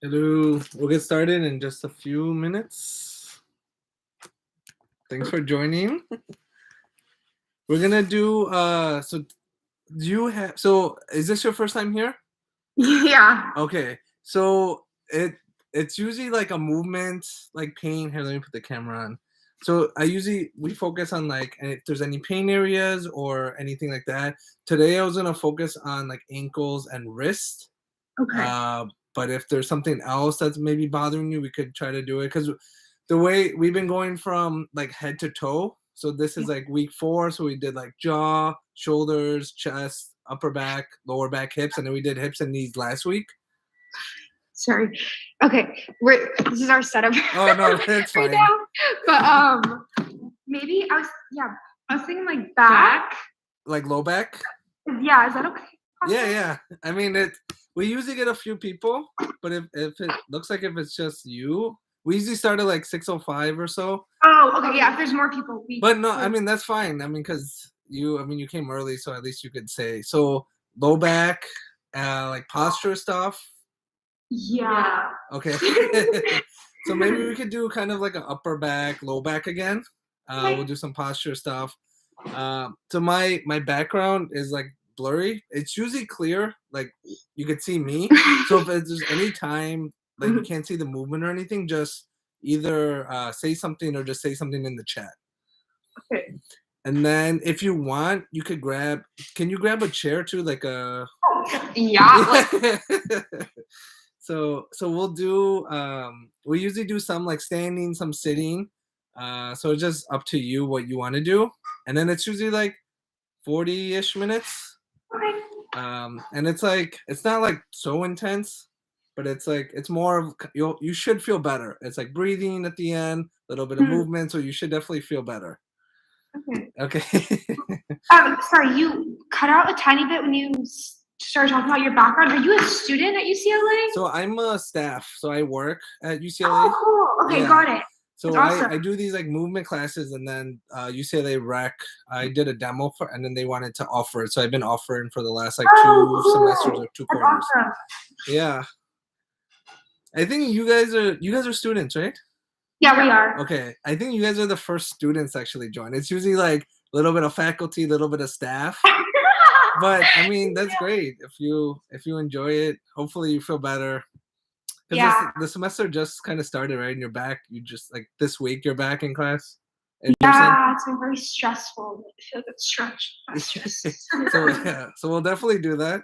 Hello, we'll get started in just a few minutes. Thanks for joining. We're gonna do so do you have so is this your first time here? Yeah. Okay. So it's usually like a movement like pain. Here, let me put the camera on. So we focus on like if there's any pain areas or anything like that. Today I was gonna focus on like ankles and wrist. Okay. But if there's something else that's maybe bothering you, we could try to do it because the way we've been going from like head to toe. So this is like week 4. So we did like jaw, shoulders, chest, upper back, lower back, hips, and then we did hips and knees last week. Sorry. Okay. This is our setup. Oh no, that's fine. Now. But maybe I was thinking like back. Like low back? Yeah, is that okay? Yeah. I mean we usually get a few people, but if it looks like if it's just you, we usually start at like 6:05 or so. Oh, okay, yeah, if there's more people. But no, I mean that's fine. I mean, because you came early, so at least you could say so low back, like posture stuff. Yeah. Okay. So maybe we could do kind of like an upper back, low back again. We'll do some posture stuff. So my background is like blurry. It's usually clear, like you could see me. So if there's any time like you can't see the movement or anything, just either say something or just say something in the chat. Okay. And then if you want, you could can you grab a chair too, like a Yeah. So we'll do we usually do some like standing, some sitting. So it's just up to you what you want to do. And then it's usually like 40-ish minutes. Okay. And it's like it's not like so intense, but it's like it's more of you should feel better. It's like breathing at the end, a little bit of movement, so you should definitely feel better. Okay. Sorry, you cut out a tiny bit when you started talking about your background. Are you a student at UCLA? So I'm a staff, so I work at UCLA. Oh, cool. Okay, yeah. Got it. So awesome. I do these like movement classes, and then UCLA Rec, I did a demo for, and then they wanted to offer it. So I've been offering for the last like 2 semesters or 2 quarters. Awesome. Yeah. I think you guys are students, right? Yeah, we are. Okay. I think you guys are the first students actually join. It's usually like a little bit of faculty, a little bit of staff. But I mean, that's great. If you enjoy it, hopefully you feel better. Because the semester just kind of started, right? And you're back. You just like this week you're back in class. Yeah, it's been very stressful. I feel like it's stress. So we'll definitely do that.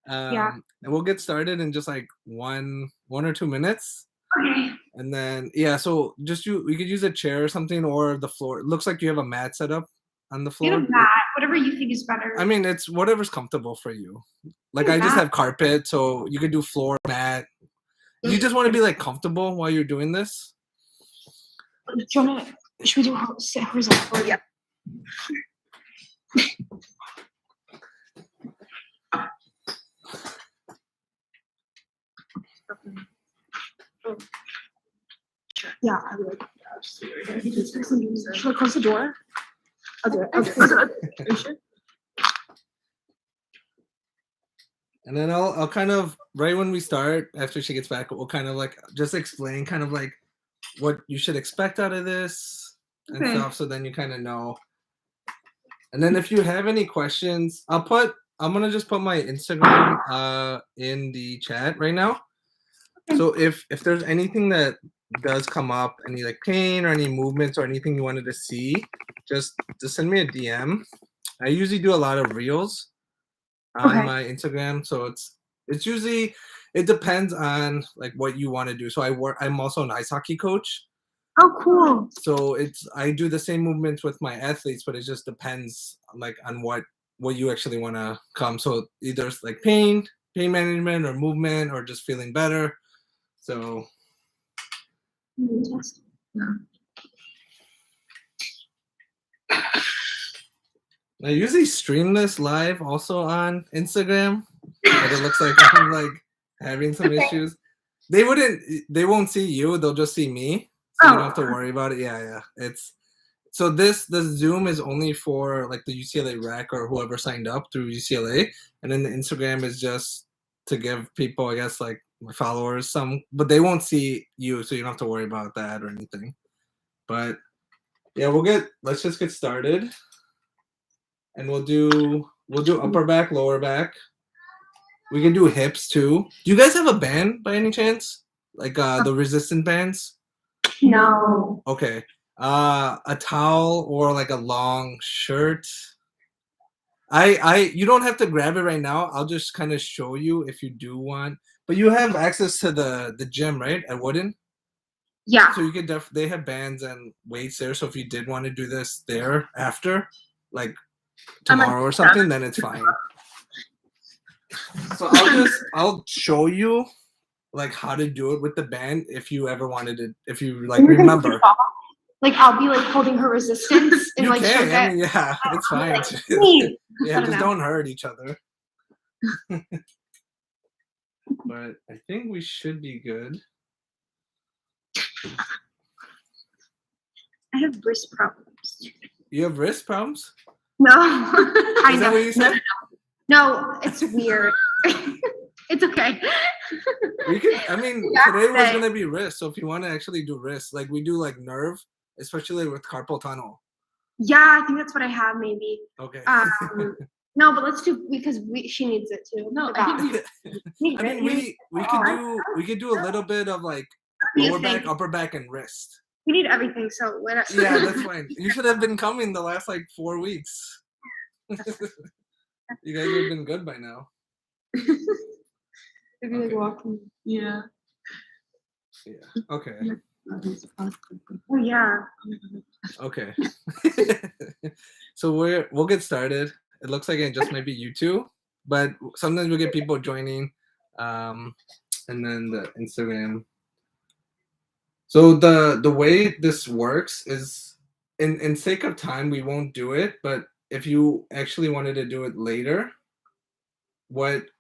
And we'll get started in just like one or 2 minutes. Okay. And then so we could use a chair or something or the floor. It looks like you have a mat set up on the floor. Get a mat, whatever you think is better. I mean, it's whatever's comfortable for you. Like I just have carpet, so you could do floor mat. You just want to be like comfortable while you're doing this. Should we do sit horizontal? Yeah. Yeah, I would. Should I close the door? I'll do it. Are you sure? And then I'll kind of right when we start, after she gets back, we'll kind of like just explain kind of like what you should expect out of this and stuff. So then you kind of know. And then if you have any questions, I'm gonna just put my Instagram in the chat right now. So if there's anything that does come up, any like pain or any movements or anything you wanted to see, just send me a DM. I usually do a lot of reels on my Instagram, so it's usually it depends on like what you want to do. So I'm also an ice hockey coach. Oh, cool. So I do the same movements with my athletes, but it just depends like on what you actually want to come. So either it's like pain management or movement or just feeling better. So I usually stream this live also on Instagram, but it looks like I'm like having some issues. They won't see you, they'll just see me. So you don't have to worry about it. Yeah. So the Zoom is only for like the UCLA Rec or whoever signed up through UCLA, and then the Instagram is just to give people, I guess, like my followers, some, but they won't see you, so you don't have to worry about that or anything. But yeah, let's just get started, and we'll do upper back, lower back. We can do hips too. Do you guys have a band by any chance? Like the resistant bands? No. Okay. A towel or like a long shirt. You don't have to grab it right now. I'll just kind of show you if you do want. But you have access to the gym, right? At Wooden? Yeah. So you could they have bands and weights there. So if you did want to do this there after, like tomorrow or something, then it's fine. So I'll show you like how to do it with the band if you ever wanted it, if you like remember. Like I'll be like holding her resistance and You like can, she'll get, I mean, yeah, it's fine. like, too. I Yeah, don't just know. don't hurt each other. But I think we should be good. I have wrist problems. You have wrist problems? No. Is that what you said? No, it's weird. It's okay. We could. I mean, Yeah, today was okay. gonna be wrist. So if you want to actually do wrist, like we do, like nerve, especially with carpal tunnel. Yeah, I think that's what I have maybe. Okay. No, but let's do because she needs it too. No, the I back. think Need I it. mean, we could do a little bit of like lower back, upper back, and wrist. We need everything. So what? Yeah, that's fine. You should have been coming the last like 4 weeks. You guys would have been good by now. maybe like Okay. walking. Yeah. Yeah. Okay. Oh yeah. Okay. So we'll get started. It looks like it just might be you two, but sometimes we get people joining, and then the Instagram. So the way this works is, in sake of time, we won't do it. But if you actually wanted to do it later, that's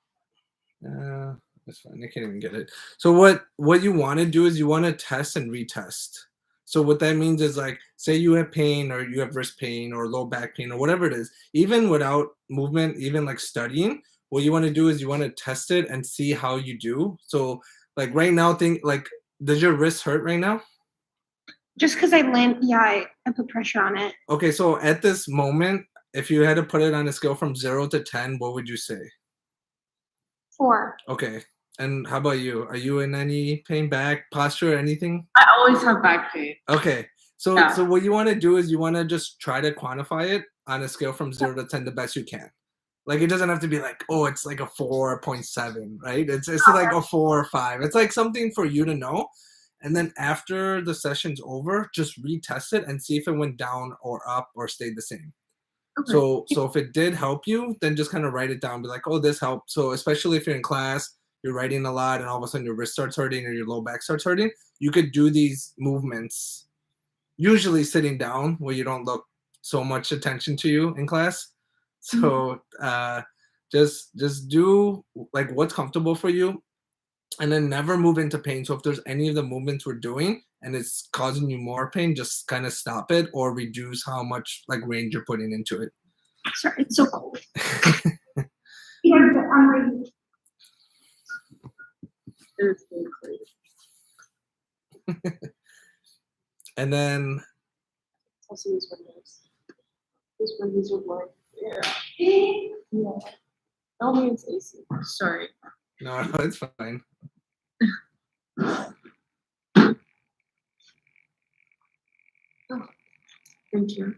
fine. I can't even get it. So what you want to do is you want to test and retest. So what that means is, like, say you have pain or you have wrist pain or low back pain or whatever it is, even without movement, even like studying, what you want to do is you want to test it and see how you do. So like right now, does your wrist hurt right now? Just because I land. Yeah, I put pressure on it. Okay, so at this moment, if you had to put it on a scale from 0 to 10, what would you say? 4. Okay. And how about you? Are you in any pain, back, posture, or anything? I always have back pain. Okay. So Yeah. so what you want to do is you want to just try to quantify it on a scale from 0 to 10 the best you can. Like it doesn't have to be like, oh, it's like a 4.7, right? It's like a 4 or 5. It's like something for you to know. And then after the session's over, just retest it and see if it went down or up or stayed the same. Okay. So if it did help you, then just kind of write it down. Be like, oh, this helped. So especially if you're in class, you're writing a lot, and all of a sudden your wrist starts hurting or your low back starts hurting, you could do these movements, usually sitting down where you don't look so much attention to you in class. So just do like what's comfortable for you, and then never move into pain. So if there's any of the movements we're doing and it's causing you more pain, just kind of stop it or reduce how much like range you're putting into it. Sorry, it's so cold. Yeah, but I'm ready. It's really crazy. And then Also, these windows. These windows are blurry. Yeah. Yeah. Only it's AC. Sorry. no, it's fine. Thank you.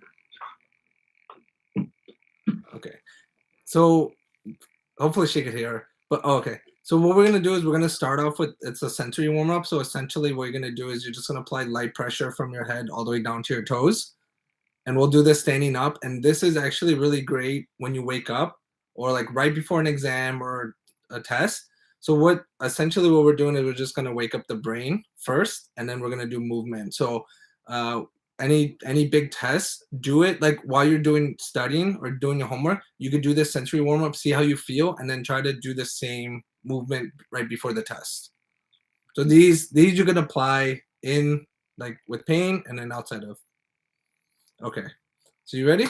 Okay. So hopefully she could hear. But okay. So what we're gonna do is we're gonna start off with, it's a sensory warm up. So essentially what you're gonna do is you're just gonna apply light pressure from your head all the way down to your toes. And we'll do this standing up. And this is actually really great when you wake up or like right before an exam or a test. So what we're doing is we're just gonna wake up the brain first, and then we're gonna do movement. So any big tests, do it like while you're doing studying or doing your homework. You could do this sensory warm up, see how you feel, and then try to do the same movement right before the test. So these you can apply in like with pain and then outside of. Okay, so you ready?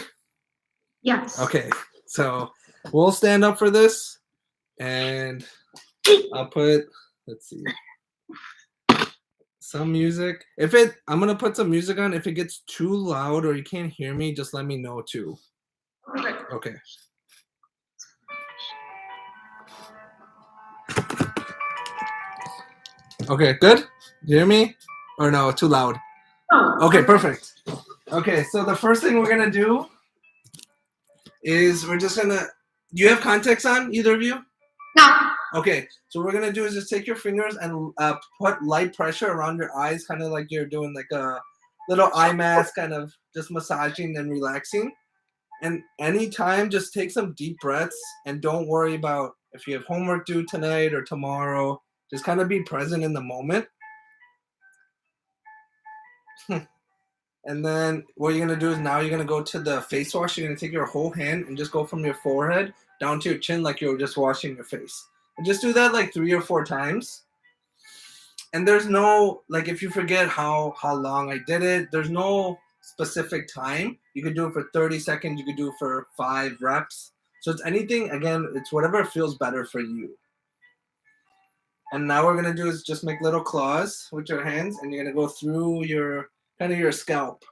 Yes. Okay, so we'll stand up for this, and I'll put Let's see. Some music. I'm gonna put some music on. If it gets too loud or you can't hear me, just let me know too. Okay. Okay. Okay, good? You hear me? Or no, too loud? Oh, Okay, perfect. Okay, so the first thing we're gonna do is we're just gonna. Do you have contacts on, either of you? No. Okay, so what we're gonna do is just take your fingers and put light pressure around your eyes, kind of like you're doing like a little eye mask, kind of just massaging and relaxing. And anytime, just take some deep breaths and don't worry about if you have homework due tonight or tomorrow. Just kind of be present in the moment. And then what you're gonna do is now you're gonna go to the face wash. You're gonna take your whole hand and just go from your forehead down to your chin like you were just washing your face. And just do that like 3 or 4 times. And there's no, like, if you forget how long I did it, there's no specific time. You could do it for 30 seconds. You could do it for 5 reps. So it's anything, again, it's whatever feels better for you. And now what we're gonna do is just make little claws with your hands, and you're gonna go through your kind of your scalp.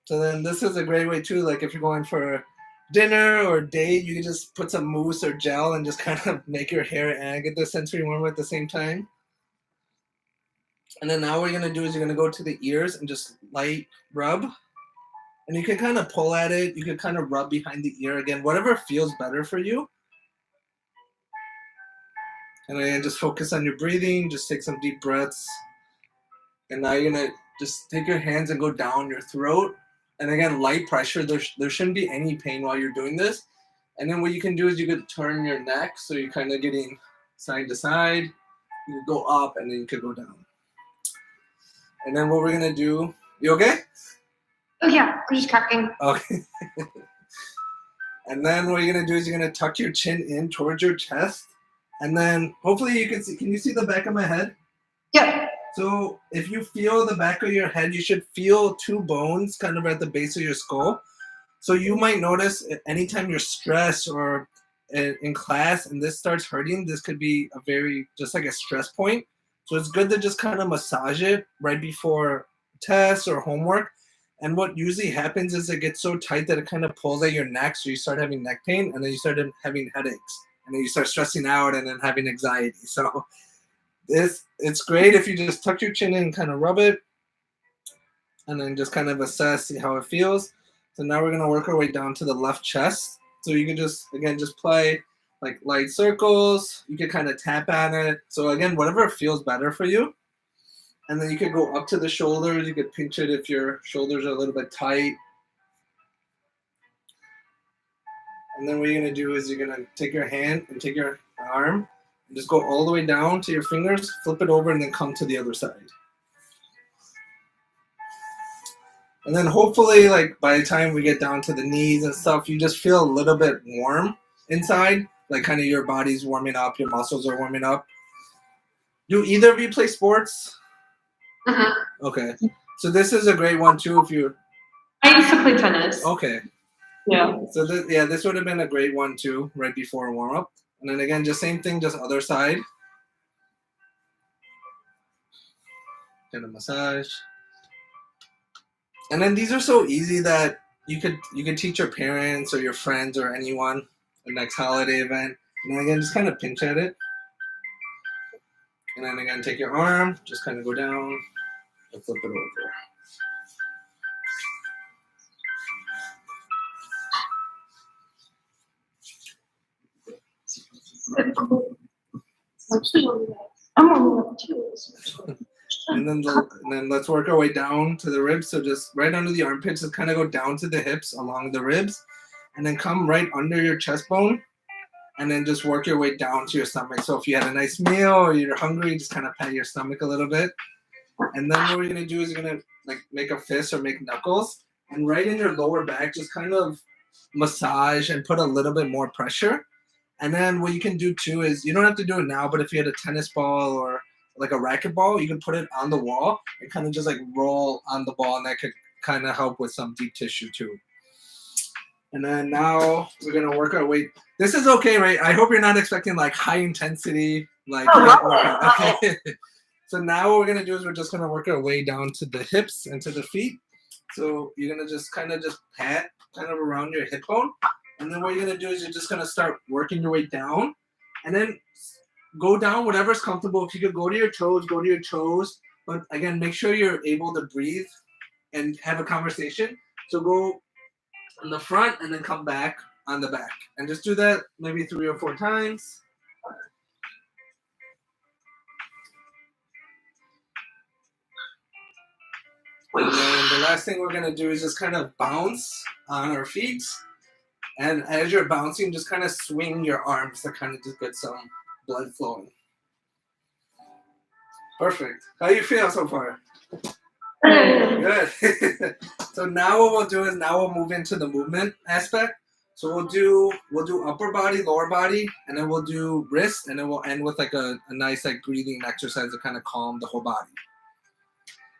So then this is a great way too, like if you're going for dinner or date, you can just put some mousse or gel and just kind of make your hair and get the sensory warmer at the same time. And then now what you're gonna do is you're gonna go to the ears and just light rub. And you can kind of pull at it. You can kind of rub behind the ear again, whatever feels better for you. And then just focus on your breathing. Just take some deep breaths. And now you're gonna just take your hands and go down your throat. And again, light pressure. There shouldn't be any pain while you're doing this. And then what you can do is you could turn your neck, so you're kind of getting side to side. You can go up and then you could go down. And then what we're gonna do, you okay? Oh yeah, I'm just cracking. Okay. And then what you're gonna do is you're gonna tuck your chin in towards your chest. And then hopefully you can see, can you see the back of my head? Yeah. So if you feel the back of your head, you should feel 2 bones kind of at the base of your skull. So you might notice anytime you're stressed or in class and this starts hurting, this could be a very, just like a stress point. So it's good to just kind of massage it right before tests or homework. And what usually happens is it gets so tight that it kind of pulls at your neck. So you start having neck pain, and then you start having headaches, and then you start stressing out and then having anxiety. So it's great if you just tuck your chin in and kind of rub it, and then just kind of assess, see how it feels. So now we're gonna work our way down to the left chest. So you can just, again, just play like light circles. You can kind of tap at it. So again, whatever feels better for you. And then you could go up to the shoulders. You could pinch it if your shoulders are a little bit tight. And then what you're gonna do is you're gonna take your hand and take your arm and just go all the way down to your fingers, flip it over, and then come to the other side. And then hopefully, like by the time we get down to the knees and stuff, you just feel a little bit warm inside, like kind of your body's warming up, your muscles are warming up. Do either of you play sports? Uh-huh. Okay. So this is a great one too if you. I used to play tennis. Okay. Yeah. So this would have been a great one too, right before warm up. And then again, just same thing, just other side. Kind of massage. And then these are so easy that you could teach your parents or your friends or anyone the next holiday event. And then again, just kind of pinch at it. And then again, take your arm, just kind of go down and flip it over. I'm on that too. And then let's work our way down to the ribs. So just right under the armpits, just kind of go down to the hips along the ribs, and then come right under your chest bone, and then just work your way down to your stomach. So if you had a nice meal or you're hungry, just kind of pat your stomach a little bit. And then what we're gonna do is you're gonna like make a fist or make knuckles, and right in your lower back, just kind of massage and put a little bit more pressure. And then what you can do too is you don't have to do it now, but if you had a tennis ball or like a racquetball, you can put it on the wall and kind of just like roll on the ball, and that could kind of help with some deep tissue too. And then now we're gonna work our way. This is okay, right? I hope you're not expecting like high intensity like Oh, hip love workout. it, Okay. So now what we're gonna do is we're just gonna work our way down to the hips and to the feet. So you're gonna just kind of just pat kind of around your hip bone, and then what you're gonna do is you're just gonna start working your way down, and then go down whatever's comfortable. If you could go to your toes, go to your toes. But again, make sure you're able to breathe and have a conversation. So go on the front and then come back on the back, and just do that maybe 3 or 4 times. And then the last thing we're gonna do is just kind of bounce on our feet. And as you're bouncing, just kind of swing your arms to kind of just get some blood flowing. Perfect. How you feel so far? Good. So now what we'll do is now we'll move into the movement aspect. So we'll do upper body, lower body, and then we'll do wrist, and then we'll end with like a nice like breathing exercise to kind of calm the whole body.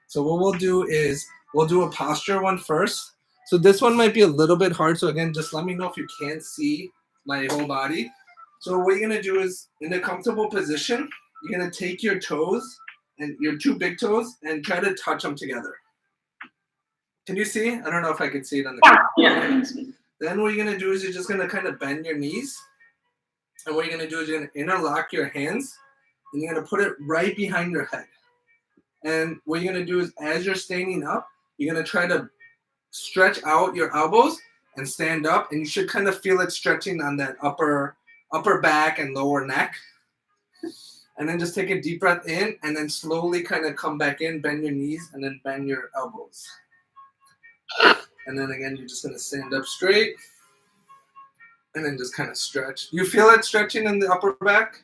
So what we'll do is we'll do a posture one first. So this one might be a little bit hard. So again, just let me know if you can't see my whole body. So what you're gonna do is in a comfortable position, you're gonna take your toes and your 2 big toes and try to touch them together. Can you see? I don't know if I can see it on the camera. Yeah. Then what you're gonna do is you're just gonna kind of bend your knees. And what you're gonna do is you're gonna interlock your hands and you're gonna put it right behind your head. And what you're gonna do is as you're standing up, you're gonna try to stretch out your elbows and stand up, and you should kind of feel it stretching on that upper back and lower neck. And then just take a deep breath in and then slowly kind of come back in, bend your knees, and then bend your elbows. And then again, you're just gonna stand up straight and then just kind of stretch. You feel it stretching in the upper back?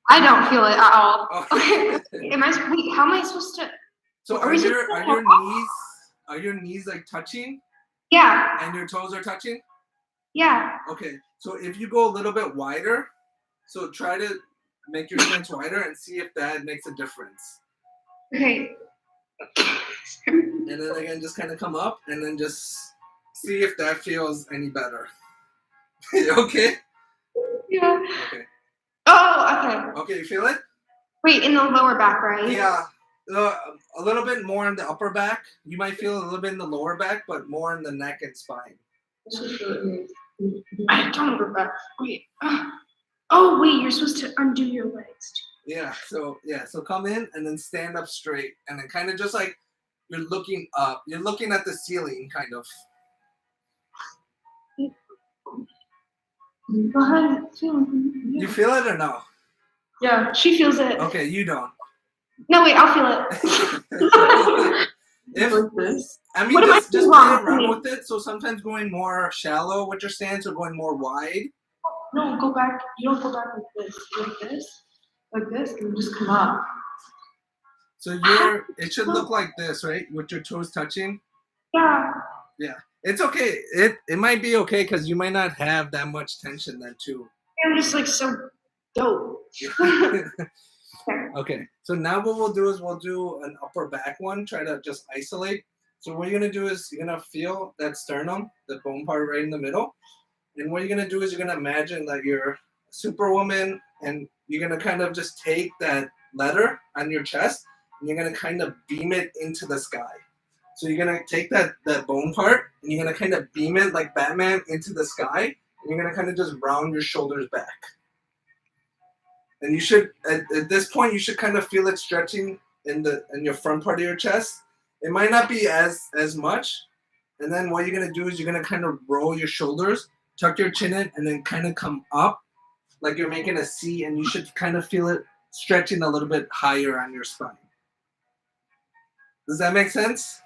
I don't feel it at all. Oh. Okay. Wait, how am I supposed to? So Are are we your supposed to are your walk? knees are your knees like touching Yeah, and your toes are touching? yeah. Okay. So if you go a little bit wider, so try to make your stance wider and see if that makes a difference. Okay. And then again, just kind of come up and then just see if that feels any better. Okay? Yeah. Okay. Oh, okay. Okay, you feel it? Wait, in the lower back, right? Yeah. A little bit more in the upper back. You might feel a little bit in the lower back, but more in the neck and spine. I don't remember. Wait. Oh, wait, you're supposed to undo your legs. Yeah. So come in and then stand up straight and then kind of just like you're looking up. You're looking at the ceiling, kind of. Go ahead. You feel it or no? Yeah, she feels it. Okay, you don't. No, wait, I'll feel it. If this. I mean, What am I just doing play wrong? around with it. So sometimes going more shallow with your stance or going more wide. No, go back. You don't go back like this, and just come up. So it should look like this, right? With your toes touching. Yeah. It's okay. It might be okay because you might not have that much tension then too. I'm just like so dope. Okay. So now what we'll do is we'll do an upper back one. Try to just isolate. So what you're gonna do is you're gonna feel that sternum, the bone part right in the middle. And what you're gonna do is you're gonna imagine that you're Superwoman, and you're gonna kind of just take that letter on your chest and you're gonna kind of beam it into the sky. So you're gonna take that bone part and you're gonna kind of beam it like Batman into the sky, and you're gonna kind of just round your shoulders back. And you should at this point you should kind of feel it stretching in your front part of your chest. It might not be as much. And then what you're gonna do is you're gonna kind of roll your shoulders, tuck your chin in, and then kind of come up like you're making a C, and you should kind of feel it stretching a little bit higher on your spine. Does that make sense?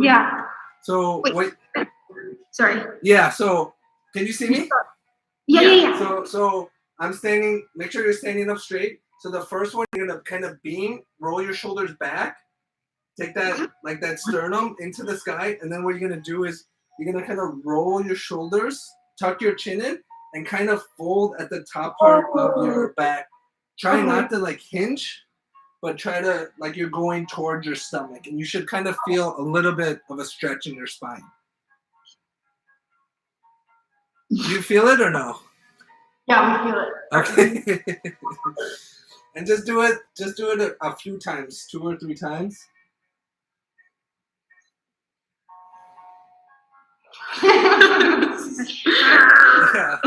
Yeah. So Wait. wait. Sorry. Yeah. So can you see me? Yeah. So I'm standing. Make sure you're standing up straight. So the first one, you're gonna kind of beam, roll your shoulders back, take that like that sternum into the sky, and then what you're gonna do is you're gonna kind of roll your shoulders, tuck your chin in, and kind of fold at the top part of your back. Try not to like hinge, but try to like you're going towards your stomach, and you should kind of feel a little bit of a stretch in your spine. Do you feel it or no? Yeah, we feel it. Okay. And just do it a few times, 2 or 3 times. Yeah.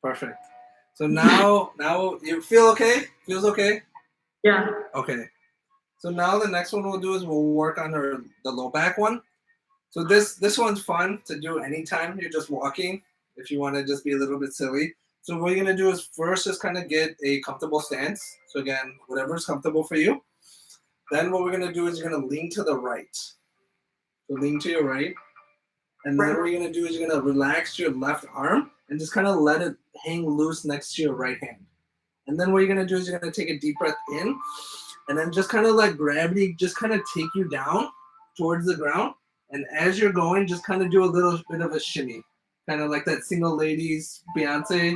Perfect. So now you feel okay? Feels okay? Yeah. Okay. So now the next one we'll do is we'll work on the low back one. So this one's fun to do anytime you're just walking, if you want to just be a little bit silly. So what you're gonna do is first just kind of get a comfortable stance. So again, whatever's comfortable for you. Then what we're gonna do is you're gonna lean to the right. So lean to your right. And then what you're gonna do is you're gonna relax your left arm and just kind of let it hang loose next to your right hand. And then what you're gonna do is you're gonna take a deep breath in, and then just kind of let gravity just kind of take you down towards the ground. And as you're going, just kind of do a little bit of a shimmy, kind of like that single ladies Beyonce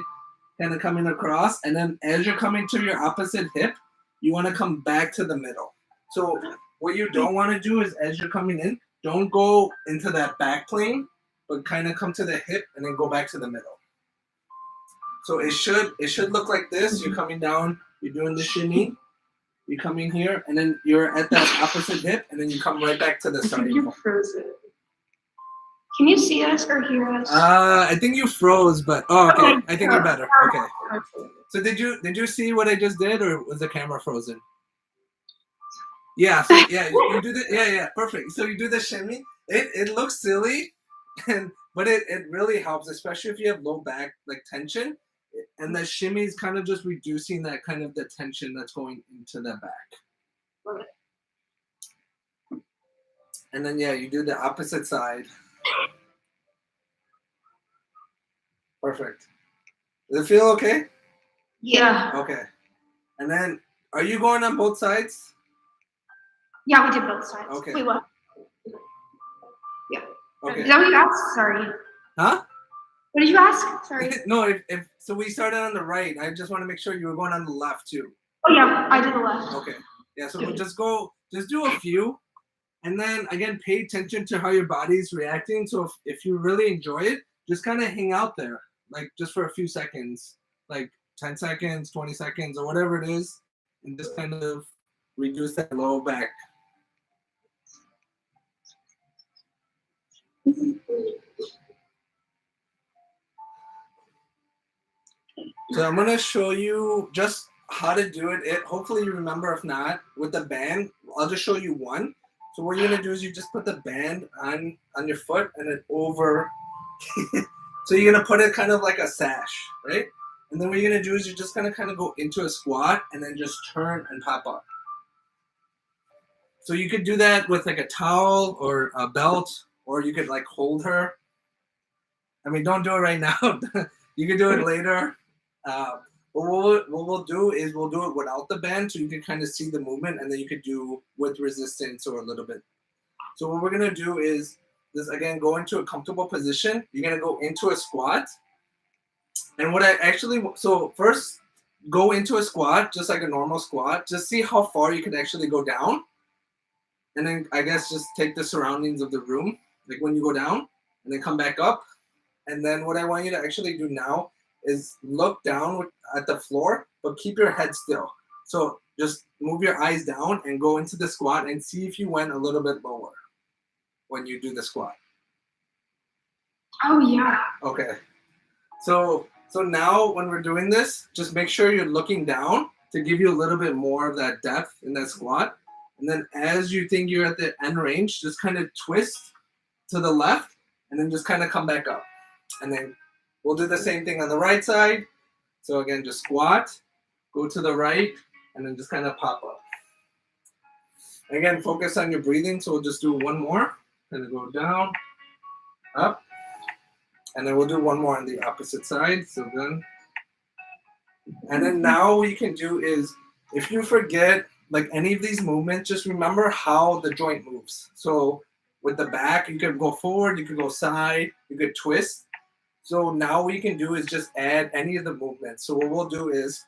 kind of coming across. And then as you're coming to your opposite hip, you want to come back to the middle. So what you don't want to do is as you're coming in, don't go into that back plane, but kind of come to the hip and then go back to the middle. So it should look like this. You're coming down, you're doing the shimmy, you come in here, and then you're at that opposite hip, and then you come right back to the starting point. Can you see us or hear us? I think you froze, but okay. Okay. I think you're better. Okay. So did you see what I just did, or was the camera frozen? Yeah. So yeah, you do the yeah, perfect. So you do the shimmy. It looks silly, but it really helps, especially if you have low back like tension. And the shimmy is kind of just reducing that kind of the tension that's going into the back. And then yeah, you do the opposite side. Perfect. Does it feel okay? Yeah. Okay. And then are you going on both sides? Yeah, we did both sides. Okay. Wait, what? Yeah. Okay. Is that what you asked? Sorry. Huh? What did you ask? Sorry. No, if so we started on the right. I just want to make sure you were going on the left too. Oh yeah, I did the left. Okay. Yeah, so we'll just do a few. And then again, pay attention to how your body's reacting. So if you really enjoy it, just kind of hang out there, like just for a few seconds, like 10 seconds, 20 seconds, or whatever it is, and just kind of reduce that low back. So I'm gonna show you just how to do it. Hopefully you remember. If not, with the band, I'll just show you one. So what you're gonna do is you just put the band on your foot and then over. So you're gonna put it kind of like a sash, right? And then what you're gonna do is you're just gonna kind of go into a squat and then just turn and pop up. So you could do that with like a towel or a belt, or you could like hold her. I mean, don't do it right now. You can do it later. What we'll do is we'll do it without the band, so you can kind of see the movement, and then you could do with resistance or a little bit. So what we're gonna do is this again, go into a comfortable position. You're gonna go into a squat, and so first go into a squat just like a normal squat. Just see how far you can actually go down, and then I guess just take the surroundings of the room, like when you go down, and then come back up. And then what I want you to actually do now is look down at the floor, but keep your head still. So just move your eyes down and go into the squat and see if you went a little bit lower when you do the squat. Oh yeah. Okay. So now when we're doing this, just make sure you're looking down to give you a little bit more of that depth in that squat. And then as you think you're at the end range, just kind of twist to the left and then just kind of come back up. And then we'll do the same thing on the right side. So again, just squat, go to the right, and then just kind of pop up. Again, focus on your breathing. So we'll just do one more. Kind of go down, up, and then we'll do one more on the opposite side. So then, and then now what you can do is, if you forget like any of these movements, just remember how the joint moves. So with the back, you could go forward, you could go side, you could twist. So now what you can do is just add any of the movements. So what we'll do is,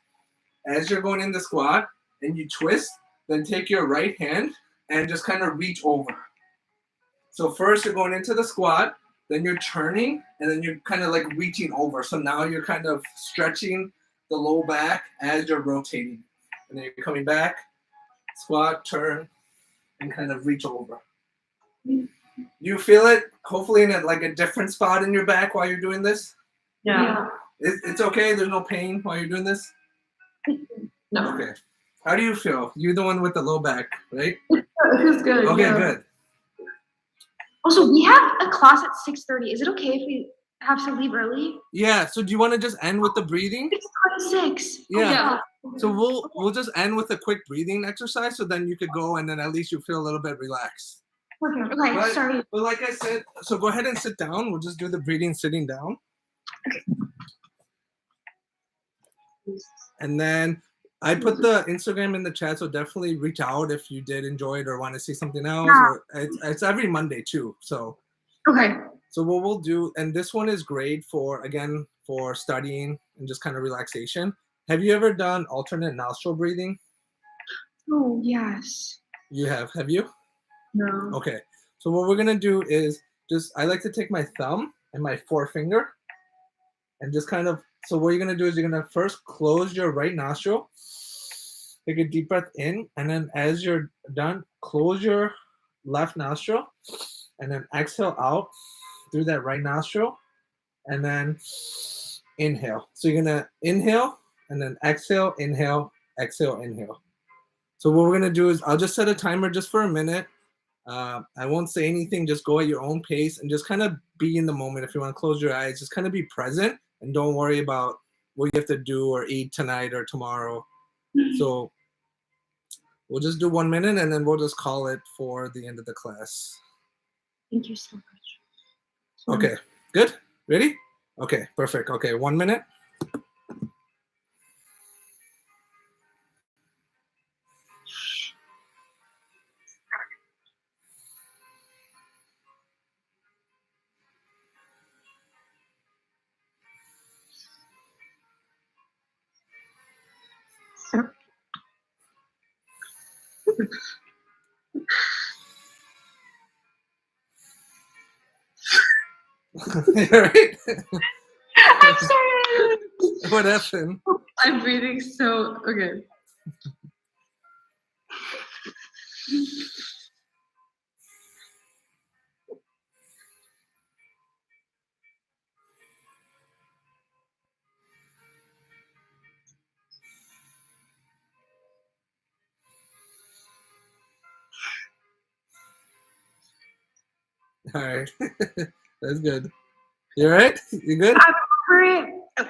as you're going in the squat and you twist, then take your right hand and just kind of reach over. So first you're going into the squat, then you're turning, and then you're kind of like reaching over. So now you're kind of stretching the low back as you're rotating. And then you're coming back, squat, turn, and kind of reach over. You feel it, hopefully in like a different spot in your back while you're doing this? Yeah. It's okay, there's no pain while you're doing this? No. Okay. How do you feel? You're the one with the low back, right? It feels good. Okay, yeah. good. Also, we have a class at 6:30. Is it okay if we have to leave early? Yeah, so do you want to just end with the breathing? It's 26. Yeah. So we'll just end with a quick breathing exercise, so then you could go and then at least you feel a little bit relaxed. Okay, But- sorry. But like I said, so go ahead and sit down. We'll just do the breathing sitting down. And then I put the Instagram in the chat, so definitely reach out if you did enjoy it or want to see something else. Yeah. Or it's every Monday too. So Okay. what we'll do, and this one is great for studying and just kind of relaxation. Have you ever done alternate nostril breathing? Oh, yes. You have you? No. Okay. So what we're gonna do is I like to take my thumb and my forefinger and just kind of, so what you're gonna do is you're gonna first close your right nostril, take a deep breath in, and then as you're done, close your left nostril, and then exhale out through that right nostril, and then inhale. So you're gonna inhale and then exhale, inhale, exhale, inhale. So what we're gonna do is I'll just set a timer just for a minute. I won't say anything, just go at your own pace and just kind of be in the moment. If you want to close your eyes, just kind of be present and don't worry about what you have to do or eat tonight or tomorrow. So we'll just do 1 minute and then we'll just call it for the end of the class. Thank you so much. Okay, good? Ready? Okay, perfect. Okay, 1 minute. Right? I'm sorry. What happened? I'm breathing so okay. All right. That's good. You all right? You good?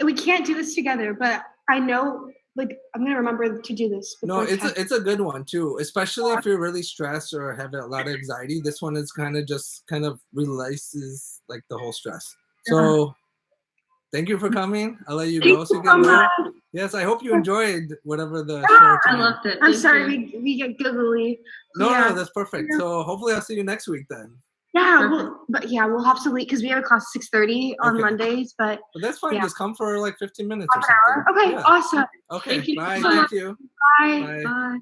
We can't do this together, but I know, like, I'm gonna remember to do this. No, before it's a good one too, especially if you're really stressed or have a lot of anxiety. This one is kind of releases like the whole stress. So thank you for coming. I'll let you go so you can learn. Yes, I hope you enjoyed whatever the show. I tonight. loved it. I'm Thank sorry, you. we get giggly. No, Yeah. no, that's perfect. So hopefully I'll see you next week then. Yeah, Perfect. we'll have to leave because we have a class 6:30 on Okay. Mondays. But But that's fine. Yeah. Just come for like 15 minutes or half an hour. something. Okay, Yeah. awesome. Okay. Thank you Bye. so much. Thank you. Bye. Bye. Bye.